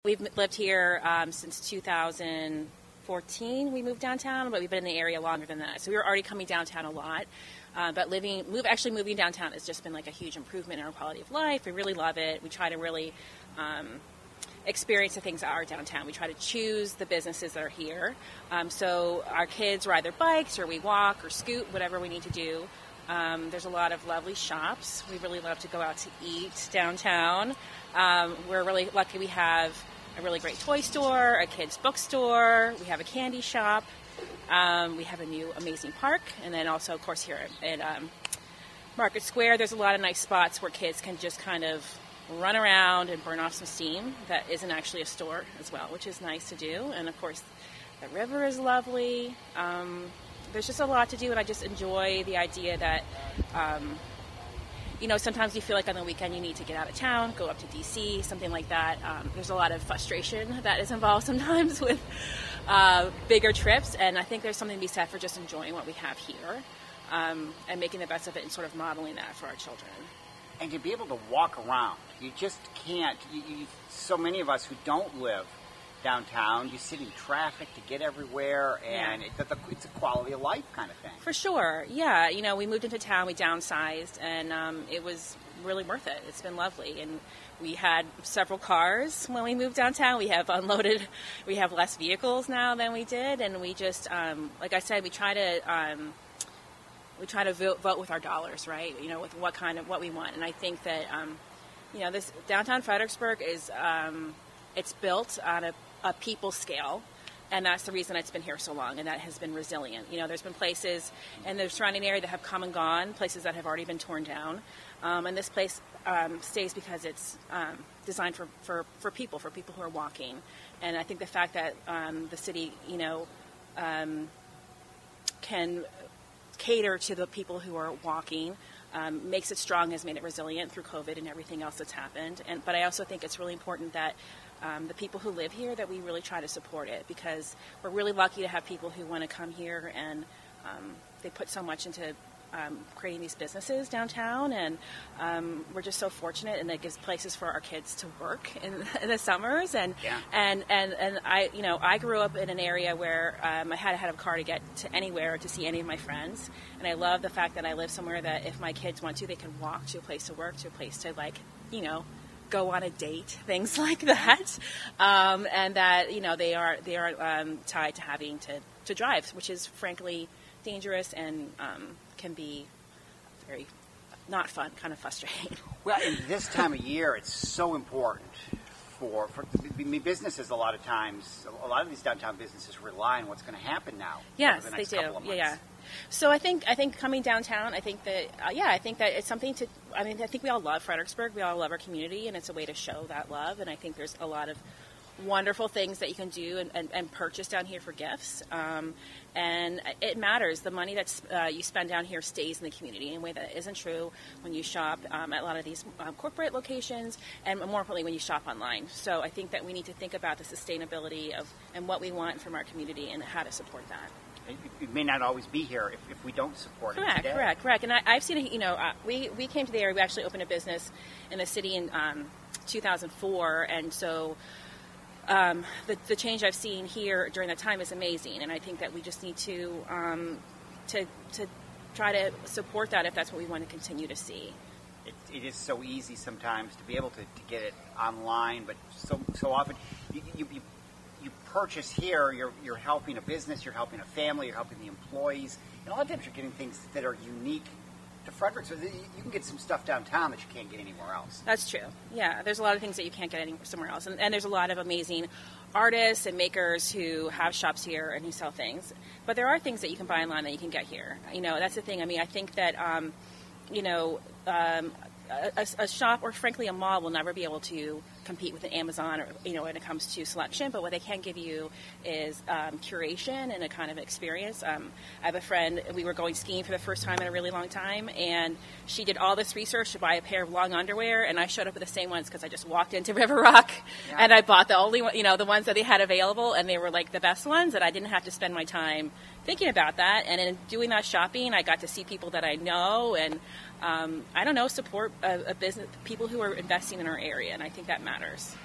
We've lived here since 2014. We moved downtown, but we've been in the area longer than that. So we were already coming downtown a lot. But moving downtown has just been like a huge improvement in our quality of life. We really love it. We try to really experience the things that are downtown. We try to choose the businesses that are here. So our kids ride their bikes, or we walk or scoot, whatever we need to do. There's a lot of lovely shops. We really love to go out to eat downtown. We're really lucky we have a really great toy store, a kids bookstore, we have a candy shop, we have a new amazing park, and then also, of course, here at Market Square, there's a lot of nice spots where kids can just kind of run around and burn off some steam that isn't actually a store as well, which is nice to do. And of course, the river is lovely. There's just a lot to do, and I just enjoy the idea that sometimes you feel like on the weekend you need to get out of town, go up to D.C., something like that. There's a lot of frustration that is involved sometimes with bigger trips, and I think there's something to be said for just enjoying what we have here and making the best of it and sort of modeling that for our children. And to be able to walk around, you just can't. So many of us who don't live downtown, you sit in traffic to get everywhere, and it's a quality of life kind of thing. For sure, yeah. We moved into town, we downsized, and it was really worth it. It's been lovely, and we had several cars when we moved downtown. We have less vehicles now than we did, and we just, like I said, we try to vote with our dollars, right? With what we want, and I think that this downtown Fredericksburg is it's built on a people scale, and that's the reason it's been here so long, and that has been resilient. There's been places in the surrounding area that have come and gone, places that have already been torn down, and this place stays because it's designed for people who are walking. And I think the fact that the city, can cater to the people who are walking makes it strong, has made it resilient through COVID and everything else that's happened. But I also think it's really important that the people who live here, that we really try to support it, because we're really lucky to have people who want to come here, and they put so much into creating these businesses downtown, and we're just so fortunate, and it gives places for our kids to work in the summers. And I grew up in an area where I had to have a car to get to anywhere to see any of my friends, and I love the fact that I live somewhere that if my kids want to, they can walk to a place to work, to a place to go on a date, things like that, and that they are tied to having to drive, which is frankly dangerous and can be very not fun, kind of frustrating. Well, in this time of year, it's so important for businesses. A lot of times, a lot of these downtown businesses rely on what's going to happen now. Yes, over the next they do. Couple of months. Yeah. So I think coming downtown, I think that it's something to. I think we all love Fredericksburg. We all love our community, and it's a way to show that love. And I think there's a lot of wonderful things that you can do and purchase down here for gifts. And it matters. The money that you spend down here stays in the community in a way that isn't true when you shop at a lot of these corporate locations, and more importantly, when you shop online. So I think that we need to think about the sustainability and what we want from our community and how to support that. It may not always be here if we don't support it today. Correct. And I've seen it. We came to the area. We actually opened a business in the city in 2004, and so the change I've seen here during that time is amazing. And I think that we just need to try to support that if that's what we want to continue to see. It is so easy sometimes to be able to get it online, but so often you purchase here, you're helping a business, you're helping a family, you're helping the employees, and a lot of times you're getting things that are unique to Frederick. So you can get some stuff downtown that you can't get anywhere else. That's true. Yeah, there's a lot of things that you can't get somewhere else, and there's a lot of amazing artists and makers who have shops here and who sell things. But there are things that you can buy online that you can get here. That's the thing. I think that a shop, or frankly a mall, will never be able to compete with an Amazon, or when it comes to selection. But what they can give you is curation and a kind of experience. I have a friend. We were going skiing for the first time in a really long time, and she did all this research to buy a pair of long underwear, and I showed up with the same ones because I just walked into River Rock and I bought the only one, the ones that they had available, and they were like the best ones, and I didn't have to spend my time thinking about that. And in doing that shopping, I got to see people that I know, and support a business, people who are investing in our area, and I think that matters.